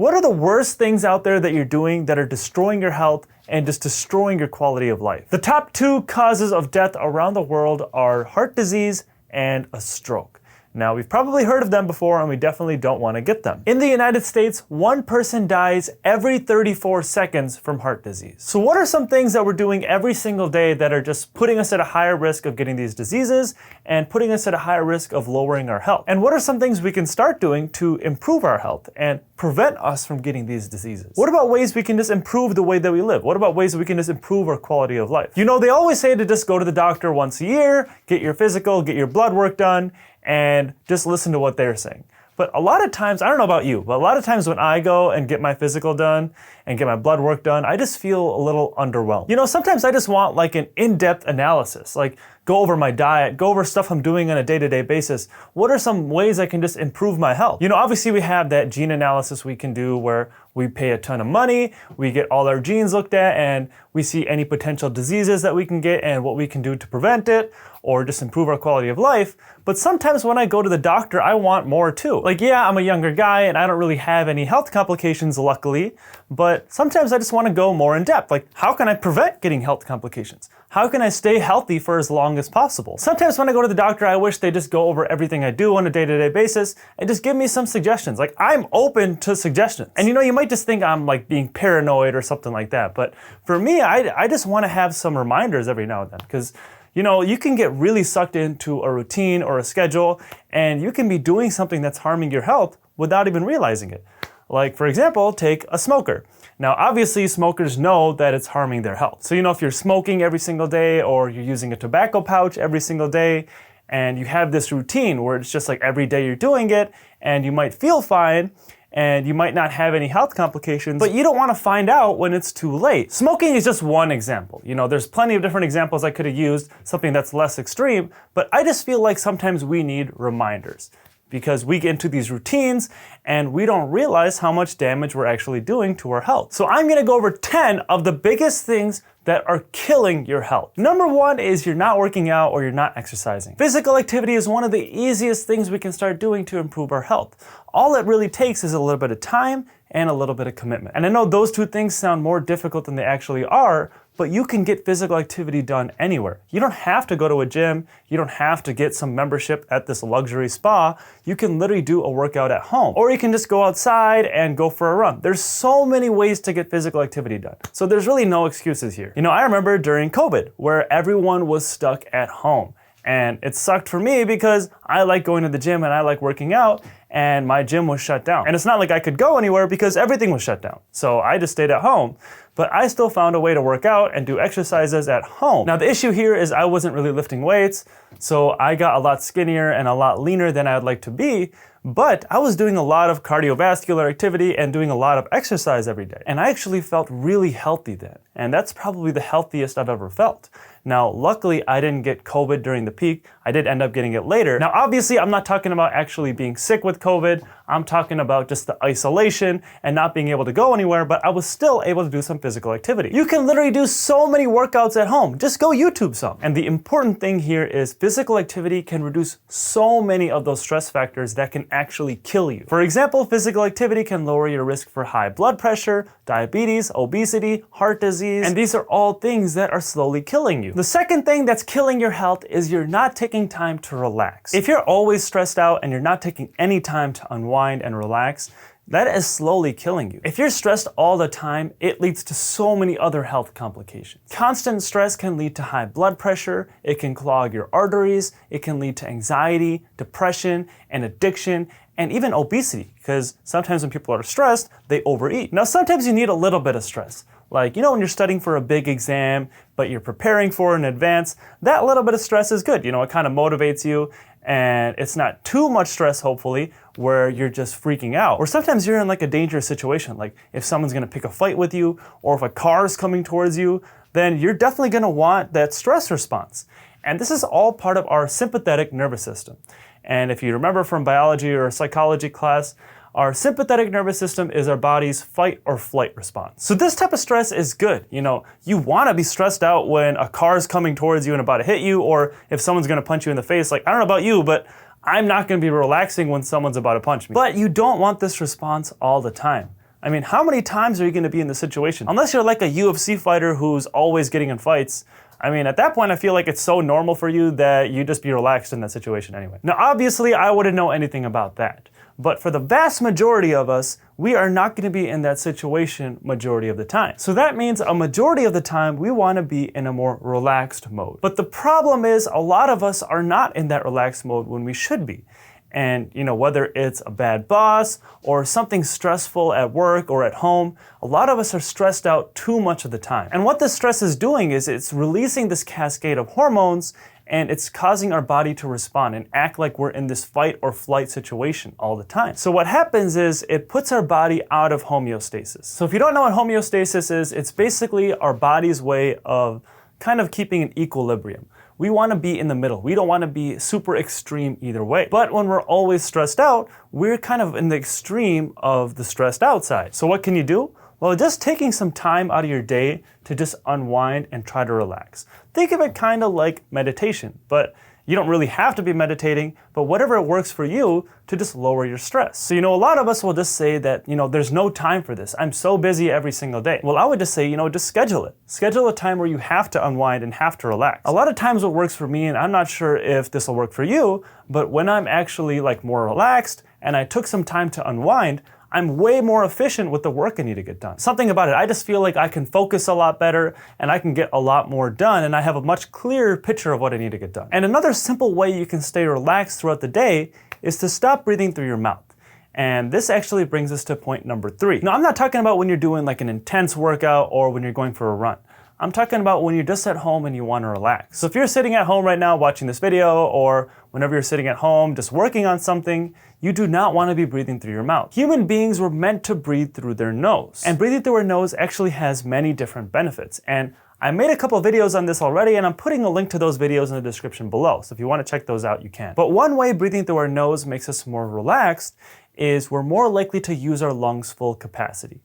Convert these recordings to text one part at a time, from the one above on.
What are the worst things out there that you're doing that are destroying your health and just destroying your quality of life? The top 2 causes of death around the world are heart disease and a stroke. Now, we've probably heard of them before, and we definitely don't want to get them. In the United States, 1 person dies every 34 seconds from heart disease. So what are some things that we're doing every single day that are just putting us at a higher risk of getting these diseases and putting us at a higher risk of lowering our health? And what are some things we can start doing to improve our health and prevent us from getting these diseases? What about ways we can just improve the way that we live? What about ways that we can just improve our quality of life? You know, they always say to just go to the doctor once a year, get your physical, get your blood work done, and just listen to what they're saying. But a lot of times, I don't know about you, but a lot of times when I go and get my physical done and get my blood work done, I just feel a little underwhelmed. You know, sometimes I just want like an in-depth analysis, like go over my diet, go over stuff I'm doing on a day-to-day basis. What are some ways I can just improve my health? You know, obviously we have that gene analysis we can do where we pay a ton of money, we get all our genes looked at, and we see any potential diseases that we can get and what we can do to prevent it or just improve our quality of life. But sometimes when I go to the doctor, I want more too. Like, yeah, I'm a younger guy and I don't really have any health complications, luckily, but sometimes I just want to go more in depth. Like, how can I prevent getting health complications? How can I stay healthy for as long as possible? Sometimes when I go to the doctor, I wish they just go over everything I do on a day-to-day basis and just give me some suggestions. Like, I'm open to suggestions. And you know, you might just think I'm like being paranoid or something like that. But for me, I just want to have some reminders every now and then, because you know, you can get really sucked into a routine or a schedule, and you can be doing something that's harming your health without even realizing it. Like, for example, take a smoker. Now, obviously, smokers know that it's harming their health. So, you know, if you're smoking every single day or you're using a tobacco pouch every single day, and you have this routine where it's just like every day you're doing it, and you might feel fine, and you might not have any health complications, but you don't want to find out when it's too late. Smoking is just one example. You know, there's plenty of different examples I could have used, something that's less extreme, but I just feel like sometimes we need reminders because we get into these routines and we don't realize how much damage we're actually doing to our health. So I'm gonna go over 10 of the biggest things that are killing your health. Number 1 is you're not working out or you're not exercising. Physical activity is one of the easiest things we can start doing to improve our health. All it really takes is a little bit of time and a little bit of commitment. And I know those 2 things sound more difficult than they actually are, but you can get physical activity done anywhere. You don't have to go to a gym. You don't have to get some membership at this luxury spa. You can literally do a workout at home. Or you can just go outside and go for a run. There's so many ways to get physical activity done. So there's really no excuses here. You know, I remember during COVID where everyone was stuck at home. And it sucked for me because I like going to the gym and I like working out, and my gym was shut down. And it's not like I could go anywhere because everything was shut down. So I just stayed at home. But I still found a way to work out and do exercises at home. Now the issue here is I wasn't really lifting weights, so I got a lot skinnier and a lot leaner than I'd like to be, but I was doing a lot of cardiovascular activity and doing a lot of exercise every day. And I actually felt really healthy then. And that's probably the healthiest I've ever felt. Now, luckily, I didn't get COVID during the peak. I did end up getting it later. Now, obviously, I'm not talking about actually being sick with COVID. I'm talking about just the isolation and not being able to go anywhere, but I was still able to do some physical activity. You can literally do so many workouts at home. Just go YouTube some. And the important thing here is physical activity can reduce so many of those stress factors that can actually kill you. For example, physical activity can lower your risk for high blood pressure, diabetes, obesity, heart disease, and these are all things that are slowly killing you. The second thing that's killing your health is you're not taking time to relax. If you're always stressed out and you're not taking any time to unwind and relax, that is slowly killing you. If you're stressed all the time, it leads to so many other health complications. Constant stress can lead to high blood pressure, it can clog your arteries, it can lead to anxiety, depression, and addiction, and even obesity, because sometimes when people are stressed, they overeat. Now, sometimes you need a little bit of stress. Like, you know, when you're studying for a big exam, but you're preparing for it in advance, that little bit of stress is good. You know, it kind of motivates you, and it's not too much stress, hopefully, where you're just freaking out. Or sometimes you're in like a dangerous situation, like if someone's gonna pick a fight with you, or if a car is coming towards you, then you're definitely gonna want that stress response. And this is all part of our sympathetic nervous system. And if you remember from biology or psychology class, our sympathetic nervous system is our body's fight or flight response. So this type of stress is good. You know, you want to be stressed out when a car is coming towards you and about to hit you, or if someone's going to punch you in the face. Like, I don't know about you, but I'm not going to be relaxing when someone's about to punch me. But you don't want this response all the time. I mean, how many times are you going to be in this situation? Unless you're like a UFC fighter who's always getting in fights, I mean, at that point, I feel like it's so normal for you that you just be relaxed in that situation anyway. Now, obviously, I wouldn't know anything about that. But for the vast majority of us, we are not going to be in that situation majority of the time. So that means a majority of the time, we want to be in a more relaxed mode. But the problem is a lot of us are not in that relaxed mode when we should be. And whether it's a bad boss or something stressful at work or at home, a lot of us are stressed out too much of the time. And what this stress is doing is it's releasing this cascade of hormones, and it's causing our body to respond and act like we're in this fight or flight situation all the time. So what happens is it puts our body out of homeostasis. So if you don't know what homeostasis is, it's basically our body's way of kind of keeping an equilibrium. We want to be in the middle. We don't want to be super extreme either way. But when we're always stressed out, we're kind of in the extreme of the stressed out side. So what can you do? Well, just taking some time out of your day to just unwind and try to relax. Think of it kind of like meditation, but you don't really have to be meditating, but whatever works for you to just lower your stress. So, a lot of us will just say that, there's no time for this. I'm so busy every single day. Well, I would just say, just schedule it. Schedule a time where you have to unwind and have to relax. A lot of times what works for me, and I'm not sure if this will work for you, but when I'm actually more relaxed and I took some time to unwind, I'm way more efficient with the work I need to get done. Something about it, I just feel like I can focus a lot better and I can get a lot more done, and I have a much clearer picture of what I need to get done. And another simple way you can stay relaxed throughout the day is to stop breathing through your mouth. And this actually brings us to point number 3. Now, I'm not talking about when you're doing an intense workout or when you're going for a run. I'm talking about when you're just at home and you want to relax. So if you're sitting at home right now watching this video, or whenever you're sitting at home just working on something, you do not want to be breathing through your mouth. Human beings were meant to breathe through their nose. And breathing through our nose actually has many different benefits. And I made a couple of videos on this already, and I'm putting a link to those videos in the description below. So if you want to check those out, you can. But one way breathing through our nose makes us more relaxed is we're more likely to use our lungs' full capacity.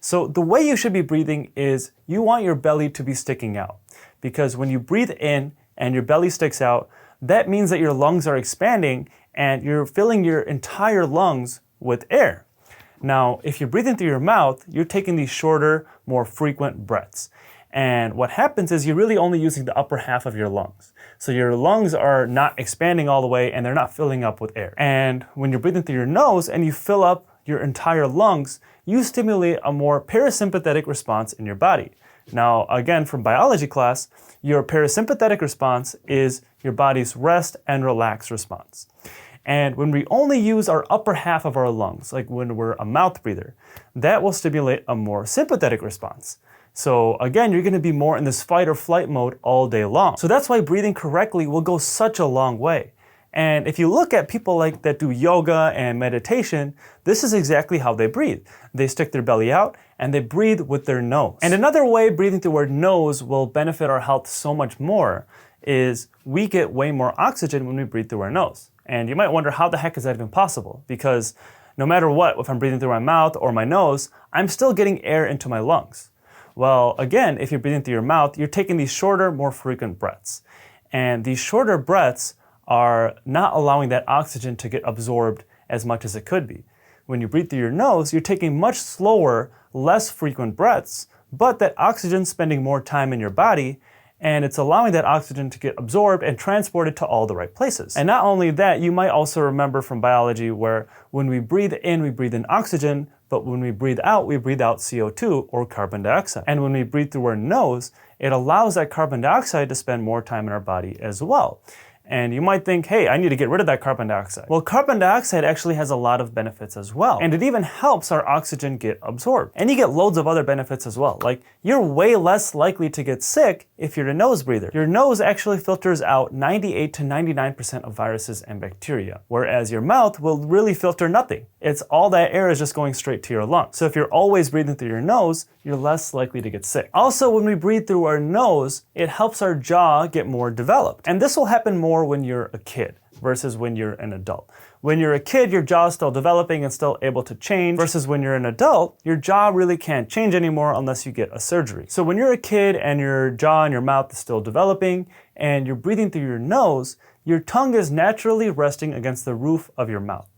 So the way you should be breathing is you want your belly to be sticking out, because when you breathe in and your belly sticks out, that means that your lungs are expanding and you're filling your entire lungs with air. Now, if you're breathing through your mouth, you're taking these shorter, more frequent breaths. And what happens is you're really only using the upper half of your lungs. So your lungs are not expanding all the way and they're not filling up with air. And when you're breathing through your nose and you fill up your entire lungs, you stimulate a more parasympathetic response in your body. Now, again, from biology class, your parasympathetic response is your body's rest and relax response. And when we only use our upper half of our lungs, like when we're a mouth breather, that will stimulate a more sympathetic response. So again, you're going to be more in this fight or flight mode all day long. So that's why breathing correctly will go such a long way. And if you look at people that do yoga and meditation, this is exactly how they breathe. They stick their belly out and they breathe with their nose. And another way breathing through our nose will benefit our health so much more is we get way more oxygen when we breathe through our nose. And you might wonder, how the heck is that even possible? Because no matter what, if I'm breathing through my mouth or my nose, I'm still getting air into my lungs. Well, again, if you're breathing through your mouth, you're taking these shorter, more frequent breaths. And these shorter breaths are not allowing that oxygen to get absorbed as much as it could be. When you breathe through your nose, you're taking much slower, less frequent breaths, but that oxygen's spending more time in your body, and it's allowing that oxygen to get absorbed and transported to all the right places. And not only that, you might also remember from biology where when we breathe in oxygen, but when we breathe out CO2 or carbon dioxide. And when we breathe through our nose, it allows that carbon dioxide to spend more time in our body as well. And you might think, hey, I need to get rid of that carbon dioxide. Well, carbon dioxide actually has a lot of benefits as well. And it even helps our oxygen get absorbed. And you get loads of other benefits as well. Like, you're way less likely to get sick if you're a nose breather. Your nose actually filters out 98 to 99% of viruses and bacteria, whereas your mouth will really filter nothing. It's all that air is just going straight to your lungs. So if you're always breathing through your nose, you're less likely to get sick. Also, when we breathe through our nose, it helps our jaw get more developed. And this will happen more when you're a kid versus when you're an adult. When you're a kid, your jaw is still developing and still able to change, versus when you're an adult, your jaw really can't change anymore unless you get a surgery. So when you're a kid and your jaw and your mouth is still developing and you're breathing through your nose, your tongue is naturally resting against the roof of your mouth.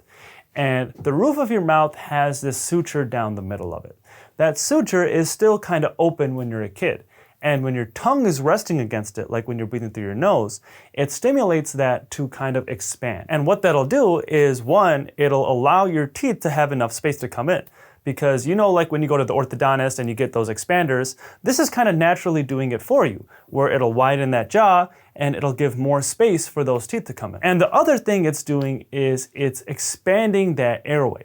And the roof of your mouth has this suture down the middle of it. That suture is still kind of open when you're a kid. And when your tongue is resting against it, like when you're breathing through your nose, it stimulates that to kind of expand. And what that'll do is, one, it'll allow your teeth to have enough space to come in. Because like when you go to the orthodontist and you get those expanders, this is kind of naturally doing it for you, where it'll widen that jaw and it'll give more space for those teeth to come in. And the other thing it's doing is it's expanding that airway.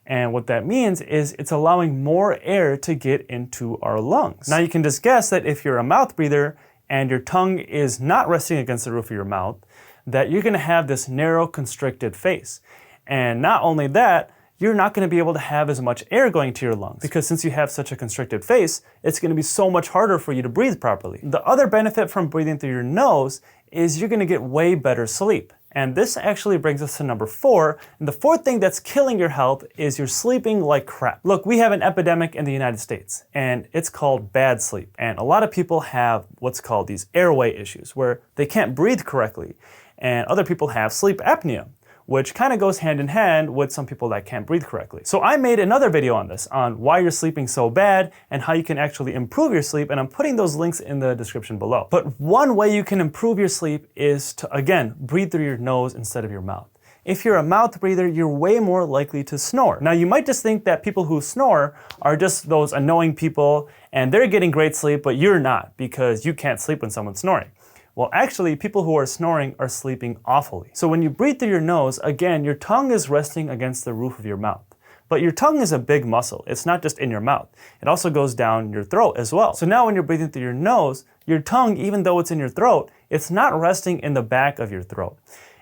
And what that means is it's allowing more air to get into our lungs. Now you can just guess that if you're a mouth breather and your tongue is not resting against the roof of your mouth, that you're gonna have this narrow, constricted face. And not only that, you're not gonna be able to have as much air going to your lungs, because since you have such a constricted face, it's gonna be so much harder for you to breathe properly. The other benefit from breathing through your nose is you're gonna get way better sleep. And this actually brings us to number 4. And the fourth thing that's killing your health is you're sleeping like crap. Look, we have an epidemic in the United States, and it's called bad sleep. And a lot of people have what's called these airway issues, where they can't breathe correctly. And other people have sleep apnea, which kind of goes hand in hand with some people that can't breathe correctly. So I made another video on this, on why you're sleeping so bad and how you can actually improve your sleep, and I'm putting those links in the description below. But one way you can improve your sleep is to, again, breathe through your nose instead of your mouth. If you're a mouth breather, you're way more likely to snore. Now you might just think that people who snore are just those annoying people and they're getting great sleep, but you're not, because you can't sleep when someone's snoring. Well, actually, people who are snoring are sleeping awfully. So when you breathe through your nose, again, your tongue is resting against the roof of your mouth. But your tongue is a big muscle. It's not just in your mouth. It also goes down your throat as well. So now when you're breathing through your nose, your tongue, even though it's in your throat, it's not resting in the back of your throat.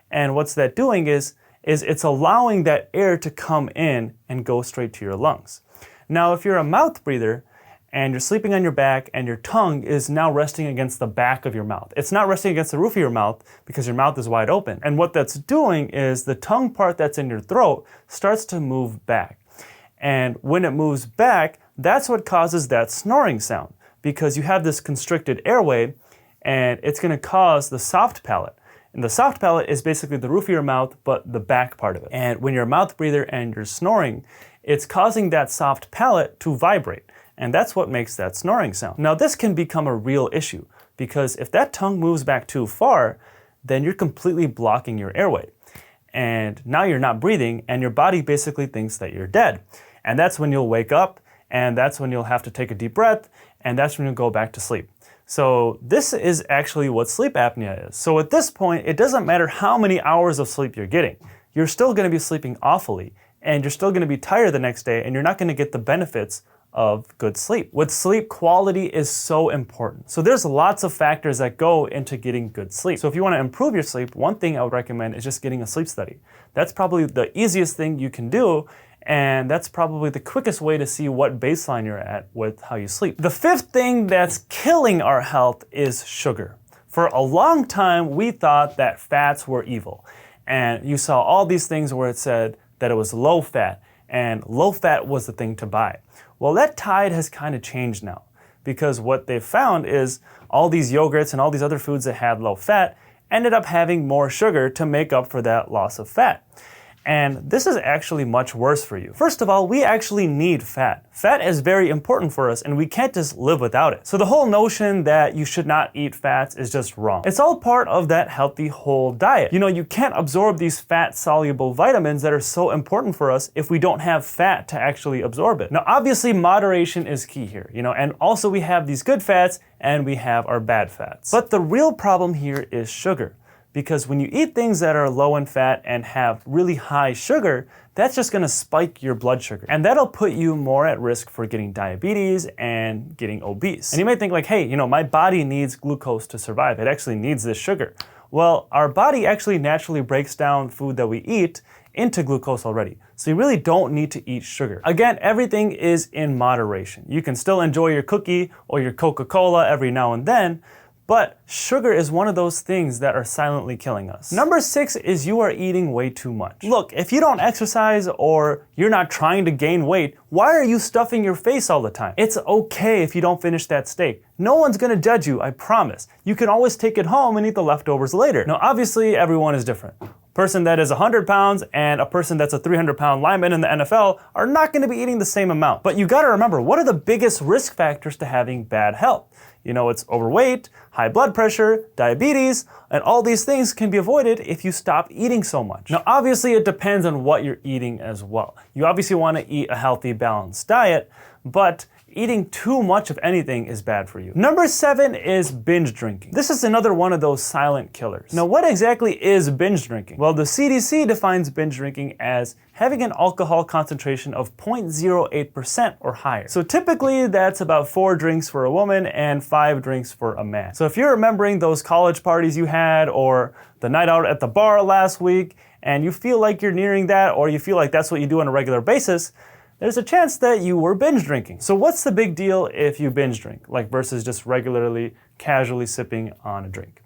And what's that doing is it's allowing that air to come in and go straight to your lungs. Now, if you're a mouth breather, and you're sleeping on your back and your tongue is now resting against the back of your mouth. It's not resting against the roof of your mouth because your mouth is wide open. And what that's doing is the tongue part that's in your throat starts to move back. And when it moves back, that's what causes that snoring sound, because you have this constricted airway and it's gonna cause the soft palate. And the soft palate is basically the roof of your mouth, but the back part of it. And when you're a mouth breather and you're snoring, it's causing that soft palate to vibrate. And that's what makes that snoring sound. Now this can become a real issue, because if that tongue moves back too far, then you're completely blocking your airway. And now you're not breathing, and your body basically thinks that you're dead. And that's when you'll wake up, and that's when you'll have to take a deep breath, and that's when you'll go back to sleep. So this is actually what sleep apnea is. So at this point, it doesn't matter how many hours of sleep you're getting. You're still gonna be sleeping awfully, and you're still gonna be tired the next day, and you're not gonna get the benefits of good sleep. With sleep, quality is so important. So there's lots of factors that go into getting good sleep. So if you want to improve your sleep, one thing I would recommend is just getting a sleep study. That's probably the easiest thing you can do, and that's probably the quickest way to see what baseline you're at with how you sleep. The fifth thing that's killing our health is sugar. For a long time, we thought that fats were evil. And you saw all these things where it said that it was low fat, and low fat was the thing to buy. Well, that tide has kind of changed now, because what they've found is all these yogurts and all these other foods that had low fat ended up having more sugar to make up for that loss of fat. And this is actually much worse for you. First of all, we actually need fat. Fat is very important for us, and we can't just live without it. So the whole notion that you should not eat fats is just wrong. It's all part of that healthy whole diet. You can't absorb these fat-soluble vitamins that are so important for us if we don't have fat to actually absorb it. Now, obviously, moderation is key here, and also we have these good fats and we have our bad fats. But the real problem here is sugar. Because when you eat things that are low in fat and have really high sugar, that's just gonna spike your blood sugar. And that'll put you more at risk for getting diabetes and getting obese. And you might think like, hey, my body needs glucose to survive. It actually needs this sugar. Well, our body actually naturally breaks down food that we eat into glucose already. So you really don't need to eat sugar. Again, everything is in moderation. You can still enjoy your cookie or your Coca-Cola every now and then, But sugar is one of those things that are silently killing us. Number 6 is you are eating way too much. Look, if you don't exercise or you're not trying to gain weight, why are you stuffing your face all the time? It's okay if you don't finish that steak. No one's gonna judge you, I promise. You can always take it home and eat the leftovers later. Now, obviously, everyone is different. Person that is 100 pounds and a person that's a 300-pound lineman in the NFL are not gonna be eating the same amount. But you gotta remember, what are the biggest risk factors to having bad health? You know, it's overweight, high blood pressure, diabetes, and all these things can be avoided if you stop eating so much. Now, obviously, it depends on what you're eating as well. You obviously want to eat a healthy, balanced diet, but eating too much of anything is bad for you. Number 7 is binge drinking. This is another one of those silent killers. Now, what exactly is binge drinking? Well, the CDC defines binge drinking as having an alcohol concentration of 0.08% or higher. So typically that's about 4 drinks for a woman and 5 drinks for a man. So if you're remembering those college parties you had or the night out at the bar last week and you feel like you're nearing that or you feel like that's what you do on a regular basis, there's a chance that you were binge drinking. So what's the big deal if you binge drink, like versus just regularly, casually sipping on a drink?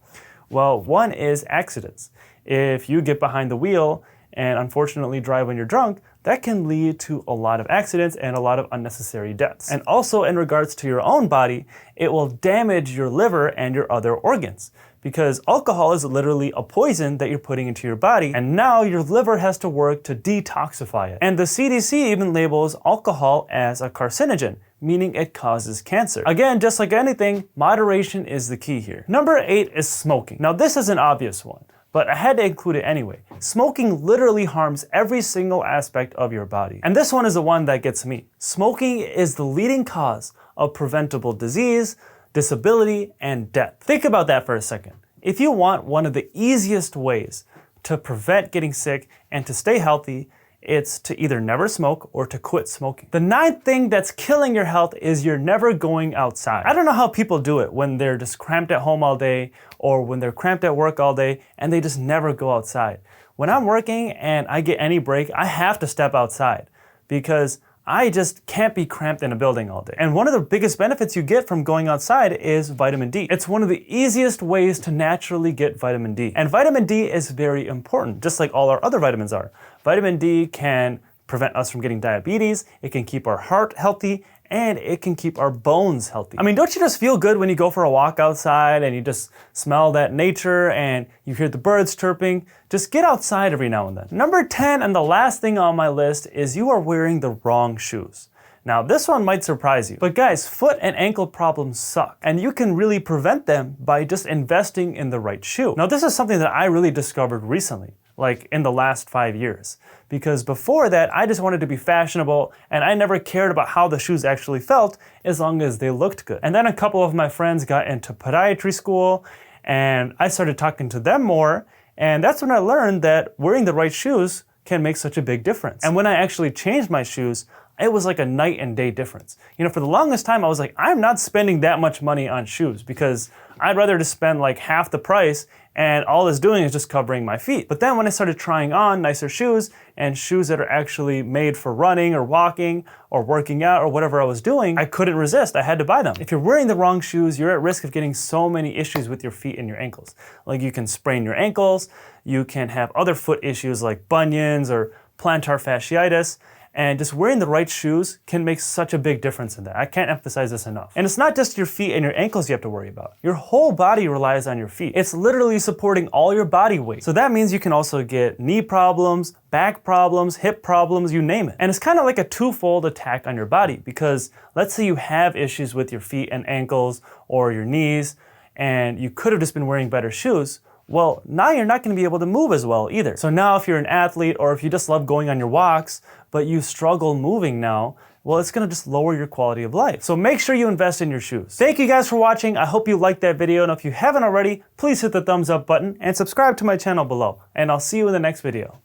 Well, one is accidents. If you get behind the wheel and unfortunately drive when you're drunk, that can lead to a lot of accidents and a lot of unnecessary deaths. And also in regards to your own body, it will damage your liver and your other organs, because alcohol is literally a poison that you're putting into your body, and now your liver has to work to detoxify it. And the CDC even labels alcohol as a carcinogen, meaning it causes cancer. Again, just like anything, moderation is the key here. Number 8 is smoking. Now this is an obvious one, but I had to include it anyway. Smoking literally harms every single aspect of your body. And this one is the one that gets me. Smoking is the leading cause of preventable disease, disability, and death. Think about that for a second. If you want one of the easiest ways to prevent getting sick and to stay healthy, it's to either never smoke or to quit smoking. The 9th thing that's killing your health is you're never going outside. I don't know how people do it when they're just cramped at home all day or when they're cramped at work all day and they just never go outside. When I'm working and I get any break, I have to step outside because I just can't be cramped in a building all day. And one of the biggest benefits you get from going outside is vitamin D. It's one of the easiest ways to naturally get vitamin D. And vitamin D is very important, just like all our other vitamins are. Vitamin D can prevent us from getting diabetes, it can keep our heart healthy, and it can keep our bones healthy. I mean, don't you just feel good when you go for a walk outside and you just smell that nature and you hear the birds chirping? Just get outside every now and then. Number 10, and the last thing on my list, is you are wearing the wrong shoes. Now, this one might surprise you, but guys, foot and ankle problems suck, and you can really prevent them by just investing in the right shoe. Now, this is something that I really discovered recently, like in the last 5 years. Because before that, I just wanted to be fashionable and I never cared about how the shoes actually felt as long as they looked good. And then a couple of my friends got into podiatry school and I started talking to them more, and that's when I learned that wearing the right shoes can make such a big difference. And when I actually changed my shoes, it was like a night and day difference. You know, for the longest time, I was like, I'm not spending that much money on shoes because I'd rather just spend like half the price and all it's doing is just covering my feet. But then when I started trying on nicer shoes and shoes that are actually made for running or walking or working out or whatever I was doing, I couldn't resist. I had to buy them. If you're wearing the wrong shoes, you're at risk of getting so many issues with your feet and your ankles. Like you can sprain your ankles, you can have other foot issues like bunions or plantar fasciitis. And just wearing the right shoes can make such a big difference in that. I can't emphasize this enough. And it's not just your feet and your ankles you have to worry about. Your whole body relies on your feet. It's literally supporting all your body weight. So that means you can also get knee problems, back problems, hip problems, you name it. And it's kind of like a twofold attack on your body, because let's say you have issues with your feet and ankles or your knees, and you could have just been wearing better shoes. Well, now you're not going to be able to move as well either. So now if you're an athlete or if you just love going on your walks, but you struggle moving now, well, it's going to just lower your quality of life. So make sure you invest in your shoes. Thank you guys for watching. I hope you liked that video. And if you haven't already, please hit the thumbs up button and subscribe to my channel below. And I'll see you in the next video.